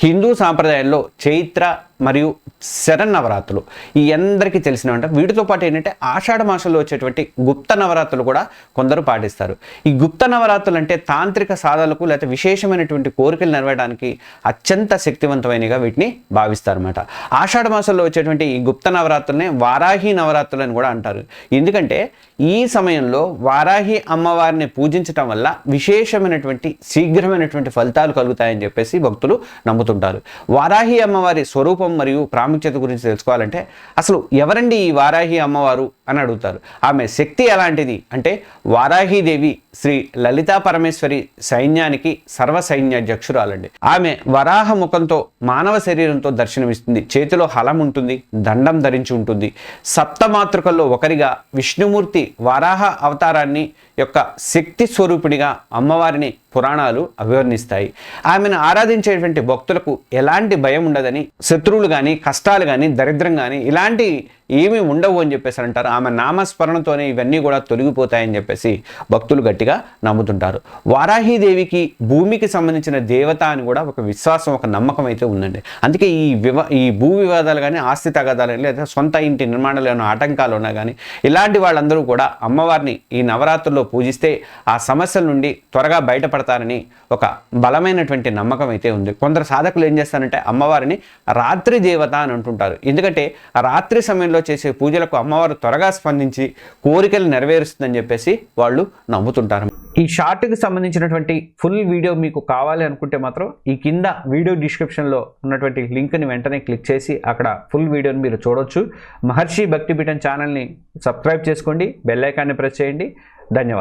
హిందూ సాంప్రదాయంలో చైత్ర మరియు శరన్నవరాత్రులు ఈ అందరికీ తెలిసినవంట. వీటితో పాటు ఏంటంటే ఆషాఢ మాసంలో వచ్చేటువంటి గుప్త నవరాత్రులు కూడా కొందరు పాటిస్తారు. ఈ గుప్త నవరాత్రులు అంటే తాంత్రిక సాధనలకు లేకపోతే విశేషమైనటువంటి కోరికలు నెరవేరడానికి అత్యంత శక్తివంతమైనగా వీటిని భావిస్తారన్నమాట. ఆషాఢ మాసంలో వచ్చేటువంటి ఈ గుప్త నవరాత్రులనే వారాహి నవరాత్రులు అని కూడా అంటారు. ఎందుకంటే ఈ సమయంలో వారాహి అమ్మవారిని పూజించటం వల్ల విశేషమైనటువంటి శీఘ్రమైనటువంటి ఫలితాలు కలుగుతాయని చెప్పేసి భక్తులు నమ్ముతుంటారు. వారాహి అమ్మవారి స్వరూపం మరియు ప్రాముఖ్యత గురించి తెలుసుకోవాలంటే అసలు ఎవరండి ఈ వారాహి అమ్మవారు అని అడుగుతారు. ఆమె శక్తి ఎలాంటిది అంటే వారాహీదేవి శ్రీ లలితా పరమేశ్వరి సైన్యానికి సర్వసైన్యాధ్యక్షురాలండి. ఆమె వరాహ ముఖంతో మానవ శరీరంతో దర్శనమిస్తుంది. చేతిలో హలం ఉంటుంది, దండం ధరించి ఉంటుంది. సప్తమాతృకల్లో ఒకరిగా విష్ణుమూర్తి వరాహ అవతారాన్ని యొక్క శక్తి స్వరూపిణిగా అమ్మవారిని పురాణాలు అభివర్ణిస్తాయి. ఆమెను ఆరాధించేటువంటి భక్తులకు ఎలాంటి భయం ఉండదని, శత్రువులు కానీ కష్టాలు కానీ దరిద్రం కానీ ఇలాంటి ఏమీ ఉండవు అని చెప్పేసి అంటారు. ఆమె నామస్మరణతోనే ఇవన్నీ కూడా తొలగిపోతాయని చెప్పేసి భక్తులు గట్టిగా నమ్ముతుంటారు. వారాహీదేవికి భూమికి సంబంధించిన దేవత అని కూడా ఒక విశ్వాసం, ఒక నమ్మకం అయితే ఉందండి. అందుకే ఈ భూ వివాదాలు కానీ ఆస్తి తగాదాలు కానీ లేదా సొంత ఇంటి నిర్మాణంలో ఏమైనా ఆటంకాలు ఉన్నా కానీ ఇలాంటి వాళ్ళందరూ కూడా అమ్మవారిని ఈ నవరాత్రుల్లో పూజిస్తే ఆ సమస్యల నుండి త్వరగా బయటపడతారని ఒక బలమైనటువంటి నమ్మకం అయితే ఉంది. కొందరు సాధకులు ఏం చేస్తారంటే అమ్మవారిని రాత్రి దేవత అని అంటుంటారు. ఎందుకంటే ఆ రాత్రి సమయంలో చేసే పూజలకు అమ్మవారు త్వరగా స్పందించి కోరికలు నెరవేరుస్తుందని చెప్పేసి వాళ్ళు నమ్ముతుంటారు. ఈ షార్ట్కి సంబంధించినటువంటి ఫుల్ వీడియో మీకు కావాలి అనుకుంటే మాత్రం ఈ కింద వీడియో డిస్క్రిప్షన్లో ఉన్నటువంటి లింక్ని వెంటనే క్లిక్ చేసి అక్కడ ఫుల్ వీడియోని మీరు చూడొచ్చు. మహర్షి భక్తిపీఠం ఛానల్ని సబ్స్క్రైబ్ చేసుకోండి, బెల్ ఐకాన్ని ప్రెస్ చేయండి. ధన్యవాదాలు.